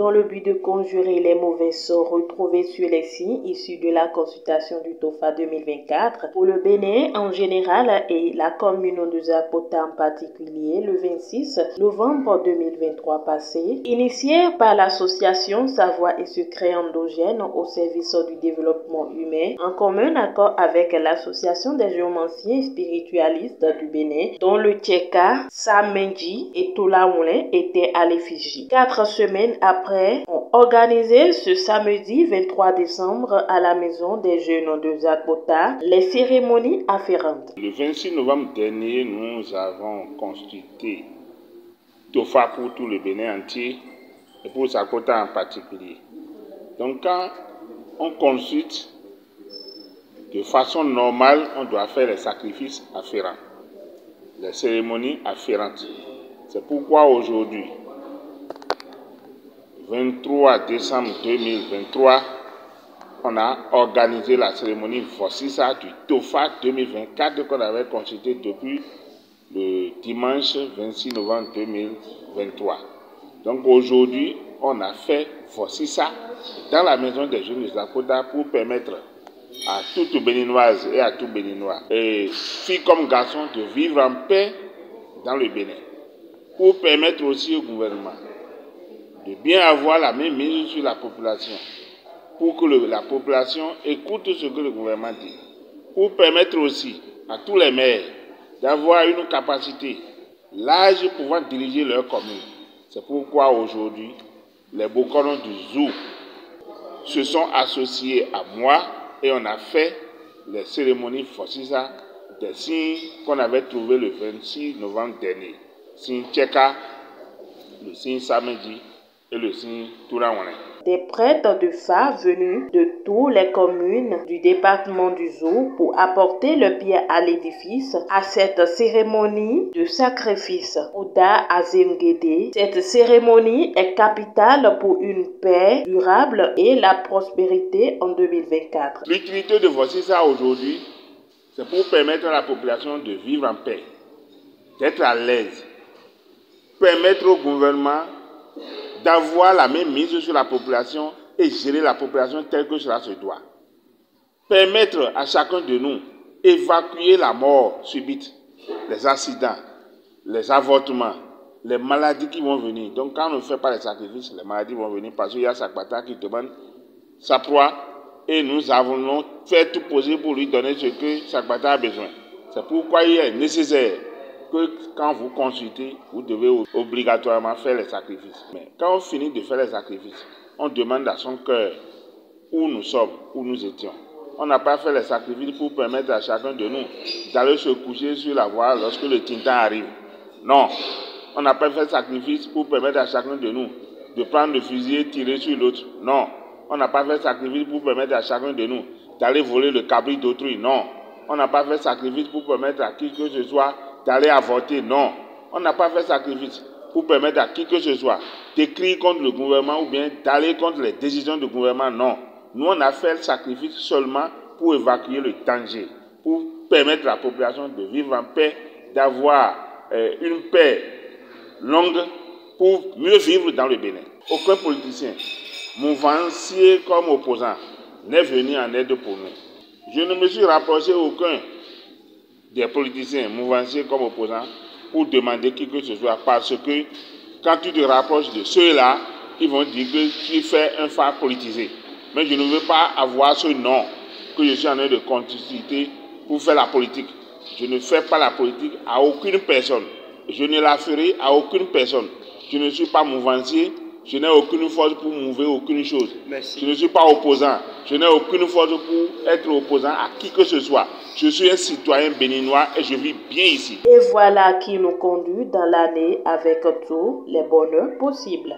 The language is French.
dans le but de conjurer les mauvais sorts retrouvés sur les signes issus de la consultation du TOFA 2024 pour le Bénin en général et la commune de Zapota en particulier le 26 novembre 2023 passé, initiée par l'association Savoir et Secret Endogène au service du développement humain, en commun accord avec l'association des géomanciens et spiritualistes du Bénin, dont le Tcheka, Samenji et Toulaoulin étaient à l'effigie. 4 semaines après, on organisé ce samedi 23 décembre à la maison des jeunes de Zapota les cérémonies afférentes. Le 26 novembre dernier, nous avons constitué TOFA pour tout le Bénin entier et pour Zapota en particulier. Donc quand on consulte de façon normale, on doit faire les sacrifices afférents, les cérémonies afférentes. C'est pourquoi aujourd'hui, 23 décembre 2023, on a organisé la cérémonie Vossissa du TOFA 2024 qu'on avait consulté depuis le dimanche 26 novembre 2023. Donc aujourd'hui, on a fait Vossissa dans la maison des jeunes de Zapota pour permettre à toute Béninoise et à tout Béninois, et filles comme garçons, de vivre en paix dans le Bénin. Pour permettre aussi au gouvernement de bien avoir la même mise sur la population, pour que la population écoute ce que le gouvernement dit, pour permettre aussi à tous les maires d'avoir une capacité large pouvant diriger leur commune. C'est pourquoi aujourd'hui, les Bokonos du Zou se sont associés à moi et on a fait les cérémonies Vossissa des signes qu'on avait trouvés le 26 novembre dernier. Signe Tcheka, le signe Samenji et le signe Toulaoulin. Des prêtres de Fa venus de toutes les communes du département du Zou pour apporter le pierre à l'édifice à cette cérémonie de sacrifice. Ouda Azemgede, cette cérémonie est capitale pour une paix durable et la prospérité en 2024. L'utilité de Vossissa aujourd'hui, c'est pour permettre à la population de vivre en paix, d'être à l'aise, permettre au gouvernement d'avoir la même mise sur la population et gérer la population telle que cela se doit. Permettre à chacun de nous d'évacuer la mort subite, les accidents, les avortements, les maladies qui vont venir. Donc quand on ne fait pas les sacrifices, les maladies vont venir parce qu'il y a Zapata qui demande sa proie et nous avons fait tout possible pour lui donner ce que Zapata a besoin. C'est pourquoi il est nécessaire que quand vous consultez, vous devez obligatoirement faire les sacrifices. Mais quand on finit de faire les sacrifices, on demande à son cœur où nous sommes, où nous étions. On n'a pas fait les sacrifices pour permettre à chacun de nous d'aller se coucher sur la voie lorsque le tintin arrive. Non, on n'a pas fait le sacrifice pour permettre à chacun de nous de prendre le fusil et tirer sur l'autre. Non, on n'a pas fait le sacrifice pour permettre à chacun de nous d'aller voler le cabri d'autrui. Non, on n'a pas fait le sacrifice pour permettre à qui que ce soit d'aller avorter. Non, on n'a pas fait sacrifice pour permettre à qui que ce soit d'écrire contre le gouvernement ou bien d'aller contre les décisions du gouvernement. Non, nous on a fait le sacrifice seulement pour évacuer le danger, pour permettre à la population de vivre en paix, d'avoir une paix longue pour mieux vivre dans le Bénin. Aucun politicien, mouvancier comme opposant, n'est venu en aide pour nous. Je ne me suis rapproché aucun des politiciens, mouvanciers comme opposants, pour demander qui que ce soit, parce que quand tu te rapproches de ceux-là, ils vont dire que tu fais un phare politisé. Mais je ne veux pas avoir ce nom que je suis en train de consulter pour faire la politique. Je ne fais pas la politique à aucune personne. Je ne la ferai à aucune personne. Je ne suis pas mouvancier. Je n'ai aucune force pour mouver aucune chose. Merci. Je ne suis pas opposant. Je n'ai aucune force pour être opposant à qui que ce soit. Je suis un citoyen béninois et je vis bien ici. Et voilà qui nous conduit dans l'année avec tous les bonheurs possibles.